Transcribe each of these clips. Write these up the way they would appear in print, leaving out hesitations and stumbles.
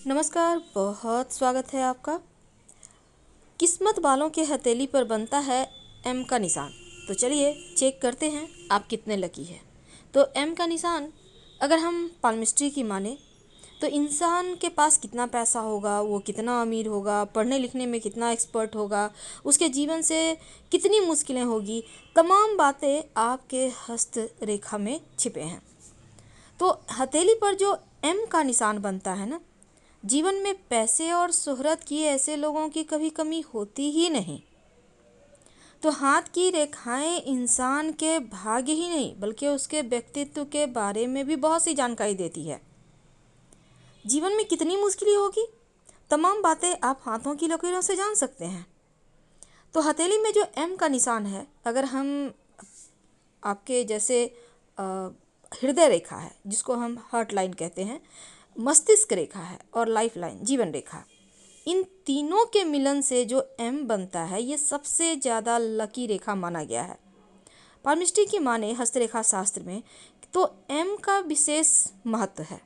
नमस्कार, बहुत स्वागत है आपका। किस्मत वालों के हथेली पर बनता है एम का निशान। तो चलिए चेक करते हैं आप कितने लकी हैं। तो एम का निशान अगर हम पाल्मिस्ट्री की माने तो इंसान के पास कितना पैसा होगा, वो कितना अमीर होगा, पढ़ने लिखने में कितना एक्सपर्ट होगा, उसके जीवन से कितनी मुश्किलें होगी, तमाम बातें आपके हस्त रेखा में छिपे हैं। तो हथेली पर जो एम का निशान बनता है ना, जीवन में पैसे और शोहरत की ऐसे लोगों की कभी कमी होती ही नहीं। तो हाथ की रेखाएं इंसान के भाग्य ही नहीं बल्कि उसके व्यक्तित्व के बारे में भी बहुत सी जानकारी देती है। जीवन में कितनी मुश्किलें होगी, तमाम बातें आप हाथों की लकीरों से जान सकते हैं। तो हथेली में जो एम का निशान है, अगर हम आपके जैसे हृदय रेखा है जिसको हम हार्ट लाइन कहते हैं, मस्तिष्क रेखा है और लाइफ लाइन जीवन रेखा, इन तीनों के मिलन से जो एम बनता है ये सबसे ज़्यादा लकी रेखा माना गया है। पाल्मिस्ट्री की माने हस्तरेखा शास्त्र में तो एम का विशेष महत्व है,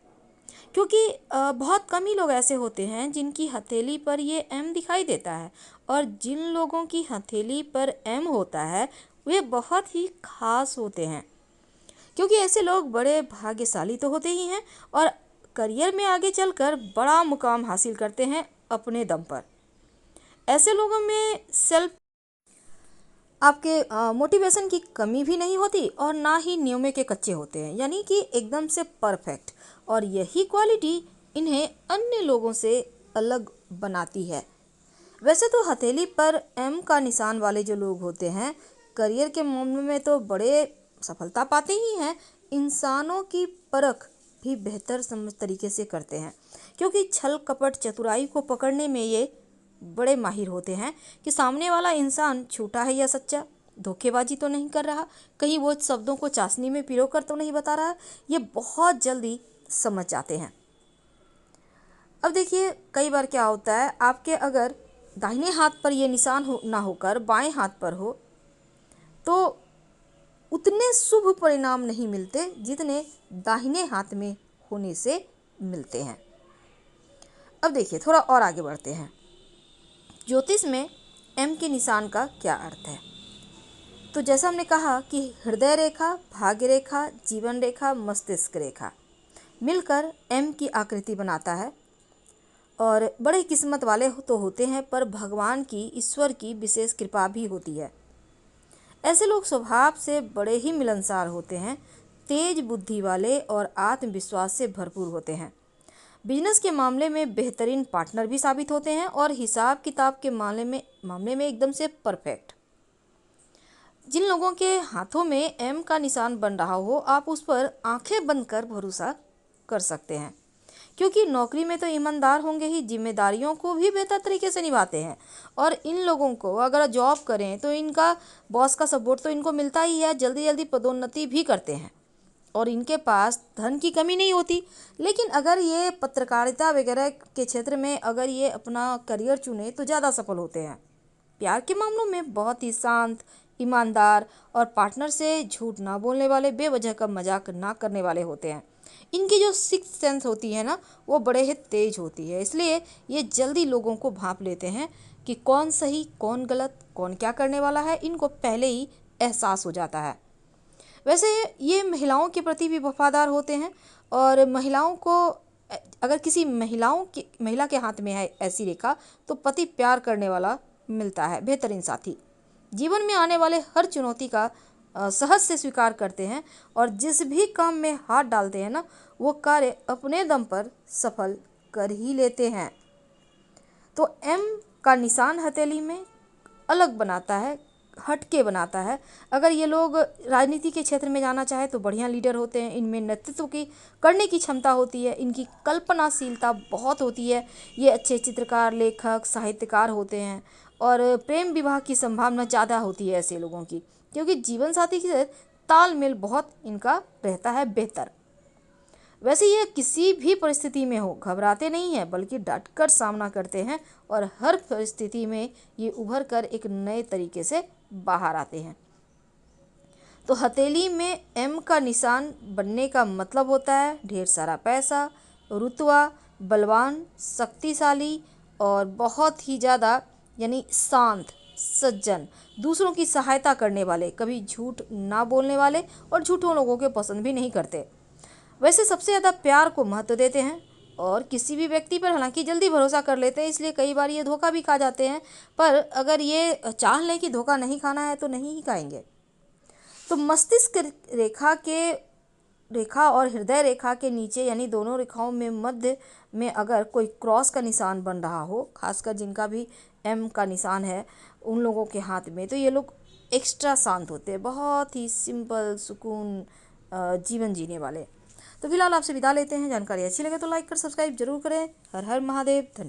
क्योंकि बहुत कम ही लोग ऐसे होते हैं जिनकी हथेली पर ये एम दिखाई देता है, और जिन लोगों की हथेली पर एम होता है वे बहुत ही खास होते हैं, क्योंकि ऐसे लोग बड़े भाग्यशाली तो होते ही हैं और करियर में आगे चलकर बड़ा मुकाम हासिल करते हैं अपने दम पर। ऐसे लोगों में सेल्फ आपके मोटिवेशन की कमी भी नहीं होती और ना ही नियमों के कच्चे होते हैं, यानी कि एकदम से परफेक्ट। और यही क्वालिटी इन्हें अन्य लोगों से अलग बनाती है। वैसे तो हथेली पर एम का निशान वाले जो लोग होते हैं करियर के मामले में तो बड़े सफलता पाते ही हैं, इंसानों की परख भी बेहतर समझ तरीके से करते हैं, क्योंकि छल कपट चतुराई को पकड़ने में ये बड़े माहिर होते हैं कि सामने वाला इंसान झूठा है या सच्चा, धोखेबाजी तो नहीं कर रहा, कहीं वो शब्दों को चाशनी में पिरो कर तो नहीं बता रहा। ये बहुत जल्दी समझ जाते हैं। अब देखिए, कई बार क्या होता है, आपके अगर दाहिने हाथ पर ये निशान ना होकर बाएं हाथ पर हो तो उतने शुभ परिणाम नहीं मिलते जितने दाहिने हाथ में होने से मिलते हैं। अब देखिए, थोड़ा और आगे बढ़ते हैं। ज्योतिष में एम के निशान का क्या अर्थ है। तो जैसा हमने कहा कि हृदय रेखा, भाग्य रेखा, जीवन रेखा, मस्तिष्क रेखा मिलकर एम की आकृति बनाता है। और बड़े किस्मत वाले तो होते हैं, पर भगवान की, ईश्वर की विशेष कृपा भी होती है। ऐसे लोग स्वभाव से बड़े ही मिलनसार होते हैं, तेज बुद्धि वाले और आत्मविश्वास से भरपूर होते हैं। बिजनेस के मामले में बेहतरीन पार्टनर भी साबित होते हैं और हिसाब किताब के मामले में एकदम से परफेक्ट। जिन लोगों के हाथों में एम का निशान बन रहा हो, आप उस पर आंखें बंद कर भरोसा कर सकते हैं, क्योंकि नौकरी में तो ईमानदार होंगे ही, जिम्मेदारियों को भी बेहतर तरीके से निभाते हैं। और इन लोगों को अगर जॉब करें तो इनका बॉस का सपोर्ट तो इनको मिलता ही है, जल्दी जल्दी पदोन्नति भी करते हैं और इनके पास धन की कमी नहीं होती। लेकिन अगर ये पत्रकारिता वगैरह के क्षेत्र में अगर ये अपना करियर चुने तो ज़्यादा सफल होते हैं। प्यार के मामलों में बहुत ही शांत, ईमानदार और पार्टनर से झूठ ना बोलने वाले, बेवजह का मजाक ना करने वाले होते हैं। इनकी जो सिक्स सेंस होती है ना, वो बड़े ही तेज होती है, इसलिए ये जल्दी लोगों को भांप लेते हैं कि कौन सही कौन गलत, कौन क्या करने वाला है, इनको पहले ही एहसास हो जाता है। वैसे ये महिलाओं के प्रति भी वफादार होते हैं, और महिलाओं को अगर किसी महिला के हाथ में है ऐसी रेखा तो पति प्यार करने वाला मिलता है, बेहतरीन साथी। जीवन में आने वाले हर चुनौती का सहज से स्वीकार करते हैं और जिस भी काम में हाथ डालते हैं ना, वो कार्य अपने दम पर सफल कर ही लेते हैं। तो एम का निशान हथेली में अलग बनाता है, हटके बनाता है। अगर ये लोग राजनीति के क्षेत्र में जाना चाहे तो बढ़िया लीडर होते हैं, इनमें नेतृत्व की करने की क्षमता होती है, इनकी कल्पनाशीलता बहुत होती है, ये अच्छे चित्रकार, लेखक, साहित्यकार होते हैं। और प्रेम विवाह की संभावना ज़्यादा होती है ऐसे लोगों की, क्योंकि जीवन साथी के साथ तालमेल बहुत इनका रहता है बेहतर। वैसे ये किसी भी परिस्थिति में हो घबराते नहीं हैं, बल्कि डटकर सामना करते हैं और हर परिस्थिति में ये उभर कर एक नए तरीके से बाहर आते हैं। तो हथेली में एम का निशान बनने का मतलब होता है ढेर सारा पैसा, रुतबा, बलवान, शक्तिशाली और बहुत ही ज़्यादा यानी शांत, सज्जन, दूसरों की सहायता करने वाले, कभी झूठ ना बोलने वाले और झूठों लोगों के पसंद भी नहीं करते। वैसे सबसे ज़्यादा प्यार को महत्व देते हैं और किसी भी व्यक्ति पर हालांकि जल्दी भरोसा कर लेते हैं, इसलिए कई बार ये धोखा भी खा जाते हैं। पर अगर ये चाह लें कि धोखा नहीं खाना है तो नहीं ही खाएंगे। तो मस्तिष्क रेखा और हृदय रेखा के नीचे यानी दोनों रेखाओं में मध्य में अगर कोई क्रॉस का निशान बन रहा हो, खासकर जिनका भी एम का निशान है उन लोगों के हाथ में, तो ये लोग एक्स्ट्रा शांत होते हैं, बहुत ही सिंपल सुकून जीवन जीने वाले। तो फिलहाल आपसे विदा लेते हैं। जानकारी अच्छी लगे तो लाइक कर सब्सक्राइब जरूर करें। हर हर महादेव। धन्यवाद।